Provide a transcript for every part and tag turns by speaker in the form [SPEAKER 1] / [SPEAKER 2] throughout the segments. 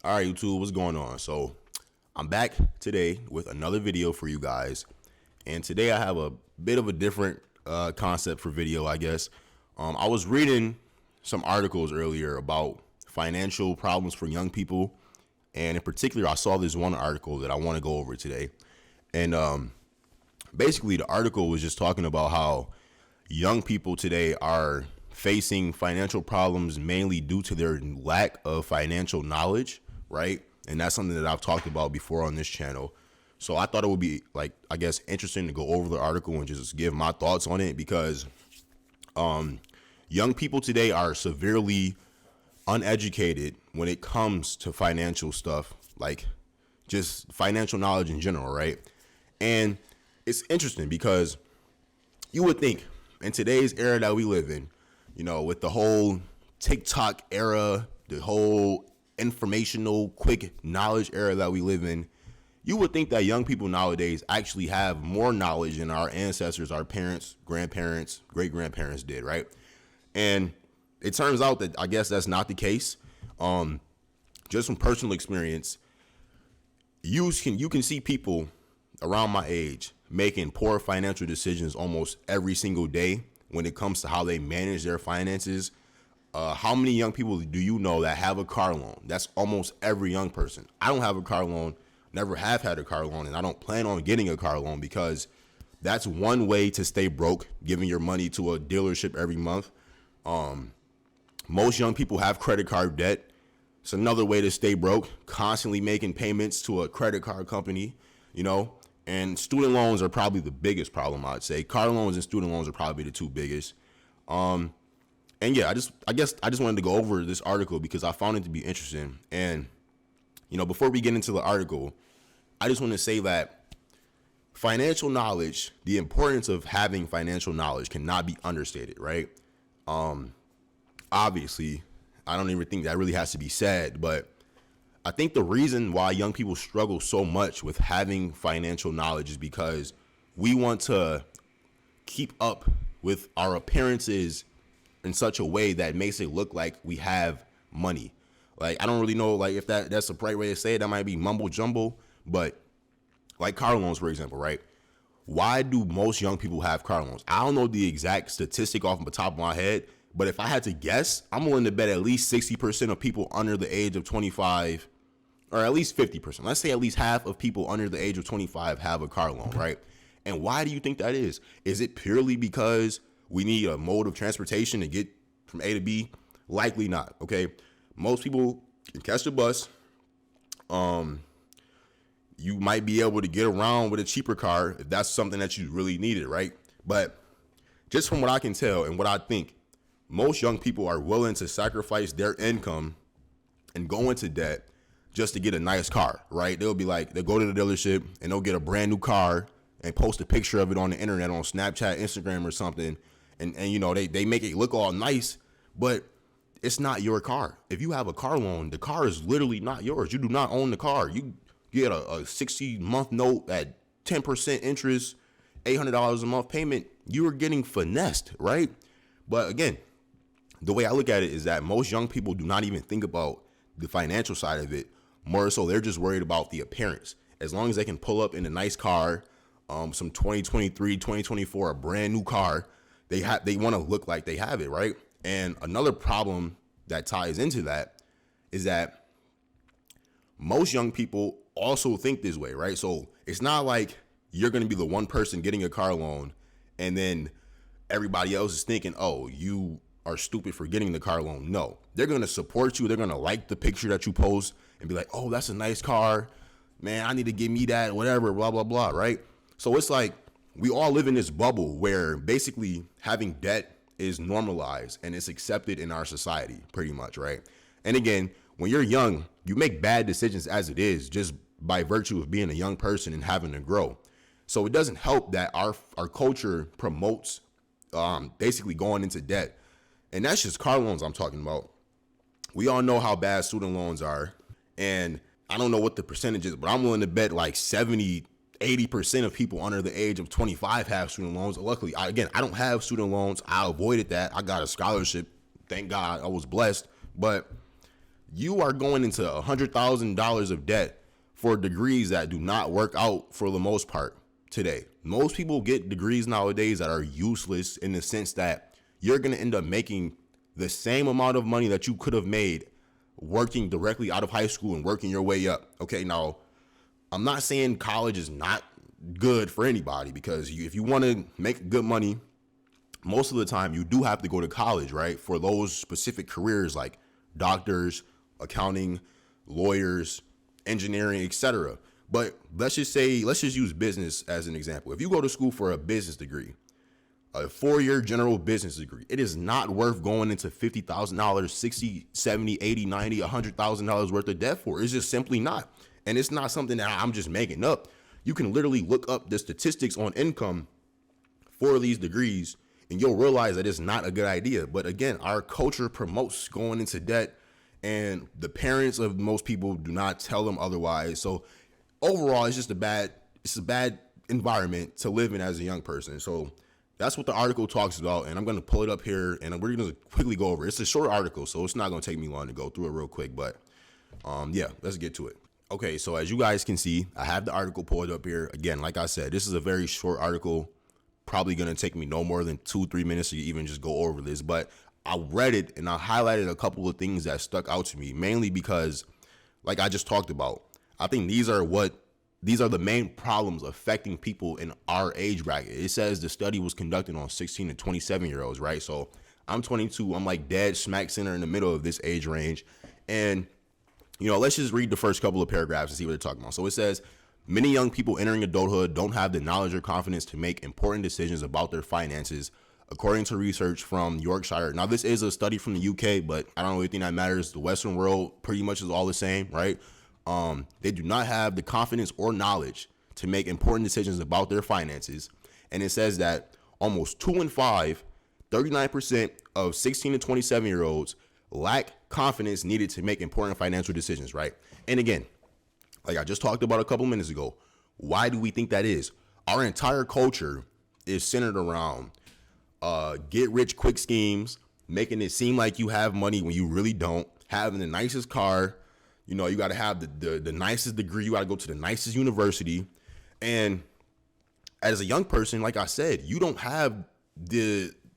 [SPEAKER 1] All right, YouTube, what's going on? So I'm back today with another video for you guys. And today I have a bit of a different concept for video, I guess. I was reading some articles earlier about financial problems for young people. And in particular, I saw this one article that I want to go over today. And basically, the article was just talking about how young people today are facing financial problems mainly due to their lack of financial knowledge, right? And that's something that I've talked about before on this channel. So I thought it would be, interesting to go over the article and just give my thoughts on it because young people today are severely uneducated when it comes to financial stuff, like just financial knowledge in general, right? And it's interesting because you would think in today's era that we live in, with the whole TikTok era, the whole informational, quick knowledge era that we live in, you would think that young people nowadays actually have more knowledge than our ancestors, our parents, grandparents, great-grandparents did, right? And it turns out that I guess that's not the case. Just from personal experience, you can see people around my age making poor financial decisions almost every single day when it comes to how they manage their finances. How many young people do you know that have a car loan? That's almost every young person. I don't have a car loan, never have had a car loan, and I don't plan on getting a car loan because that's one way to stay broke, giving your money to a dealership every month. Most young people have credit card debt. It's another way to stay broke, constantly making payments to a credit card company, and student loans are probably the biggest problem, I'd say. Car loans and student loans are probably the two biggest. And yeah, I guess I just wanted to go over this article because I found it to be interesting. And, before we get into the article, I just want to say that financial knowledge, the importance of having financial knowledge cannot be understated, right? Obviously, I don't even think that really has to be said, but I think the reason why young people struggle so much with having financial knowledge is because we want to keep up with our appearances in such a way that makes it look like we have money. Like, I don't really know, if that's the right way to say it. That might be mumble jumble, but like car loans, for example, right? Why do most young people have car loans? I don't know the exact statistic off the top of my head, but if I had to guess, I'm willing to bet at least 60% of people under the age of 25, or at least 50%. Let's say at least half of people under the age of 25 have a car loan, right? And why do you think that is? Is it purely because we need a mode of transportation to get from A to B? Likely not, okay? Most people can catch the bus. You might be able to get around with a cheaper car if that's something that you really needed, right? But just from what I can tell and what I think, most young people are willing to sacrifice their income and go into debt just to get a nice car, right? They'll go to the dealership and they'll get a brand new car and post a picture of it on the internet on Snapchat, Instagram or something. And they make it look all nice, but it's not your car. If you have a car loan, the car is literally not yours. You do not own the car. You get a 60-month note at 10% interest, $800 a month payment. You are getting finessed, right? But again, the way I look at it is that most young people do not even think about the financial side of it. More so, they're just worried about the appearance. As long as they can pull up in a nice car, some 2023, 2024, a brand new car, they want to look like they have it, right? And another problem that ties into that is that most young people also think this way, right? So it's not like you're going to be the one person getting a car loan and then everybody else is thinking, oh, you are stupid for getting the car loan. No, they're going to support you. They're going to like the picture that you post and be like, oh, that's a nice car. Man, I need to give me that, whatever, blah, blah, blah, right? So it's like we all live in this bubble where basically having debt is normalized and it's accepted in our society pretty much, right? And again, when you're young, you make bad decisions as it is just by virtue of being a young person and having to grow. So it doesn't help that our culture promotes basically going into debt. And that's just car loans I'm talking about. We all know how bad student loans are. And I don't know what the percentage is, but I'm willing to bet like 70, 80% of people under the age of 25 have student loans. Luckily, I don't have student loans. I avoided that. I got a scholarship. Thank God I was blessed. But you are going into $100,000 of debt for degrees that do not work out for the most part today. Most people get degrees nowadays that are useless in the sense that you're going to end up making the same amount of money that you could have made working directly out of high school and working your way up. Okay, now I'm not saying college is not good for anybody, because if you want to make good money, most of the time you do have to go to college, right? For those specific careers like doctors, accounting, lawyers, engineering, etc. But let's just use business as an example. If you go to school for a business degree, a 4-year general business degree, it is not worth going into $50,000, $60, $70, $80, $90, $100,000 worth of debt for. It's just simply not. And it's not something that I'm just making up. You can literally look up the statistics on income for these degrees and you'll realize that it's not a good idea. But again, our culture promotes going into debt, and the parents of most people do not tell them otherwise. So overall, it's a bad environment to live in as a young person. So that's what the article talks about, and I'm going to pull it up here, and we're going to quickly go over it. It's a short article, so it's not going to take me long to go through it real quick, but yeah, let's get to it. Okay, so as you guys can see, I have the article pulled up here. Again, like I said, this is a very short article, probably going to take me no more than 2-3 minutes to even just go over this, but I read it and I highlighted a couple of things that stuck out to me, mainly because, like I just talked about, I think these are the main problems affecting people in our age bracket. It says the study was conducted on 16 to 27 year olds, right? So I'm 22. I'm like dead smack center in the middle of this age range. And, let's just read the first couple of paragraphs and see what they're talking about. So it says, many young people entering adulthood don't have the knowledge or confidence to make important decisions about their finances, according to research from Yorkshire. Now, this is a study from the UK, but I don't really think that matters. The Western world pretty much is all the same, right? They do not have the confidence or knowledge to make important decisions about their finances. And it says that almost 2 in 5, 39% of 16 to 27 year olds lack confidence needed to make important financial decisions, right? And again, like I just talked about a couple minutes ago, why do we think that is? Our entire culture is centered around get rich quick schemes, making it seem like you have money when you really don't, having the nicest car. You got to have the nicest degree. You got to go to the nicest university. And as a young person, like I said, you don't have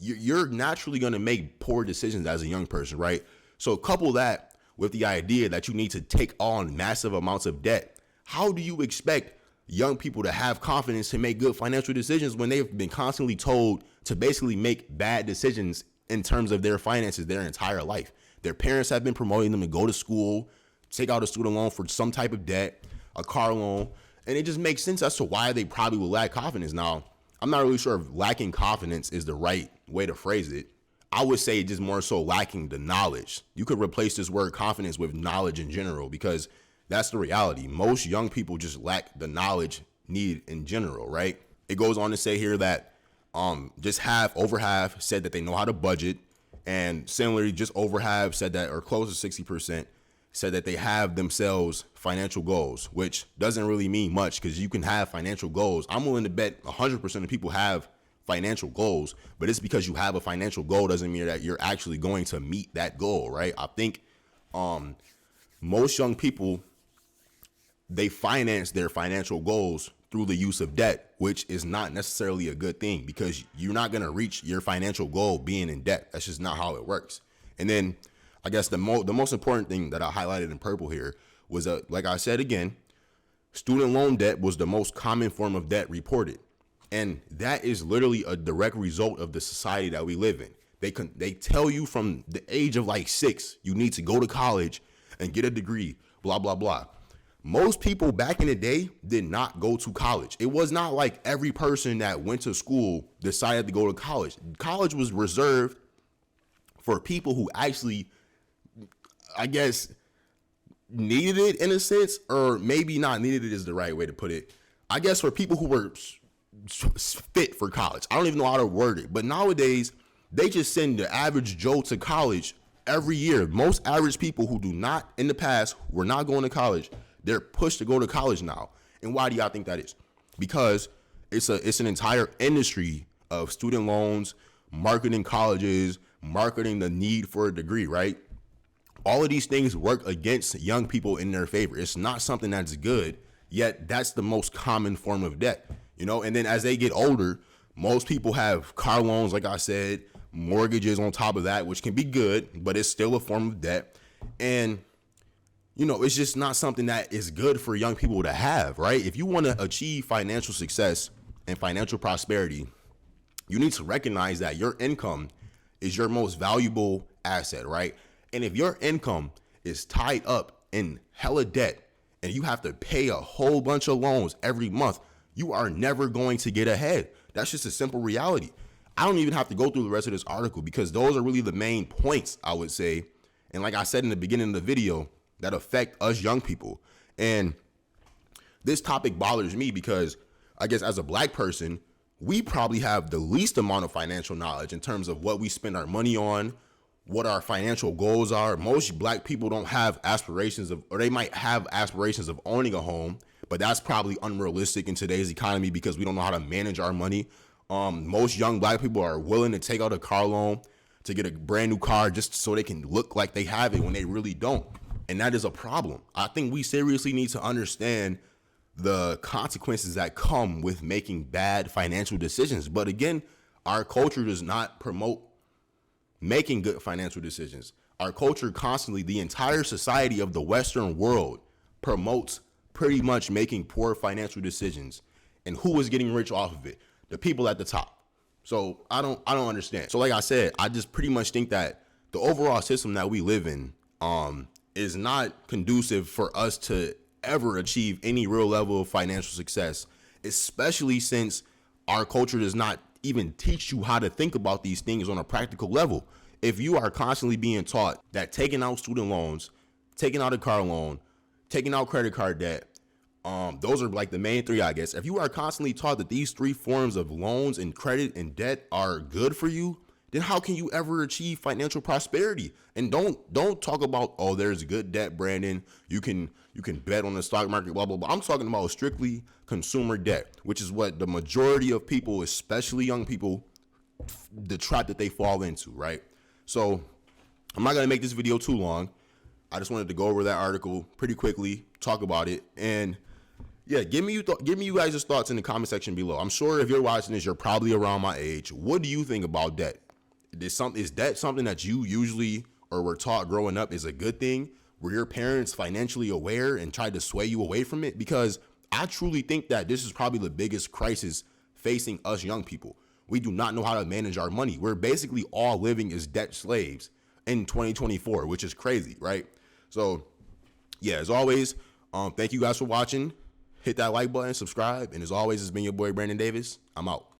[SPEAKER 1] you're naturally going to make poor decisions as a young person, right? So couple that with the idea that you need to take on massive amounts of debt. How do you expect young people to have confidence to make good financial decisions when they've been constantly told to basically make bad decisions in terms of their finances their entire life? Their parents have been promoting them to go to school, take out a student loan for some type of debt, a car loan, and it just makes sense as to why they probably will lack confidence. Now, I'm not really sure if lacking confidence is the right way to phrase it. I would say just more so lacking the knowledge. You could replace this word confidence with knowledge in general, because that's the reality. Most young people just lack the knowledge needed in general, right? It goes on to say here that just over half said that they know how to budget, and similarly, just over half said that, or close to 60%, said that they have themselves financial goals, which doesn't really mean much because you can have financial goals. I'm willing to bet 100% of people have financial goals, but it's because you have a financial goal doesn't mean that you're actually going to meet that goal, right? I think most young people, they finance their financial goals through the use of debt, which is not necessarily a good thing because you're not going to reach your financial goal being in debt. That's just not how it works. And then I guess the most important thing that I highlighted in purple here was, like I said again, student loan debt was the most common form of debt reported. And that is literally a direct result of the society that we live in. They tell you from the age of like 6, you need to go to college and get a degree, blah, blah, blah. Most people back in the day did not go to college. It was not like every person that went to school decided to go to college. College was reserved for people who actually, I guess, needed it in a sense, or maybe not needed it is the right way to put it. I guess for people who were fit for college. I don't even know how to word it, but nowadays they just send the average Joe to college every year. Most average people who do not, in the past, were not going to college, they're pushed to go to college now. And why do y'all think that is? Because it's an entire industry of student loans, marketing colleges, marketing the need for a degree, right? All of these things work against young people in their favor. It's not something that's good, yet that's the most common form of debt, you know? And then as they get older, most people have car loans, like I said, mortgages on top of that, which can be good, but it's still a form of debt. And, you know, it's just not something that is good for young people to have, right? If you want to achieve financial success and financial prosperity, you need to recognize that your income is your most valuable asset, right? And if your income is tied up in hella debt and you have to pay a whole bunch of loans every month, you are never going to get ahead. That's just a simple reality. I don't even have to go through the rest of this article because those are really the main points, I would say. And like I said in the beginning of the video, that affect us young people. And this topic bothers me because I guess as a black person, we probably have the least amount of financial knowledge in terms of what we spend our money on, what our financial goals are. Most black people don't have aspirations of, or they might have aspirations of owning a home, but that's probably unrealistic in today's economy because we don't know how to manage our money. Most young black people are willing to take out a car loan to get a brand new car just so they can look like they have it when they really don't. And that is a problem. I think we seriously need to understand the consequences that come with making bad financial decisions. But again, our culture does not promote making good financial decisions. Our culture constantly, the entire society of the Western world promotes pretty much making poor financial decisions. And who is getting rich off of it? The people at the top. So I don't understand. So like I said, I just pretty much think that the overall system that we live in is not conducive for us to ever achieve any real level of financial success, especially since our culture does not even teach you how to think about these things on a practical level. If you are constantly being taught that taking out student loans, taking out a car loan, taking out credit card debt, those are like the main three, I guess. If you are constantly taught that these three forms of loans and credit and debt are good for you, then how can you ever achieve financial prosperity? And don't talk about, oh, there's good debt, Brandon. You can bet on the stock market, blah, blah, blah. I'm talking about strictly consumer debt, which is what the majority of people, especially young people, the trap that they fall into, right? So I'm not going to make this video too long. I just wanted to go over that article pretty quickly, talk about it, and yeah, give me you guys' thoughts in the comment section below. I'm sure if you're watching this, you're probably around my age. What do you think about debt? Is debt something that you usually or were taught growing up is a good thing? Were your parents financially aware and tried to sway you away from it? Because I truly think that this is probably the biggest crisis facing us young people. We do not know how to manage our money. We're basically all living as debt slaves in 2024, which is crazy, right? So yeah, as always, thank you guys for watching. Hit that like button, subscribe, and as always, it's been your boy Brandon Davis. I'm out.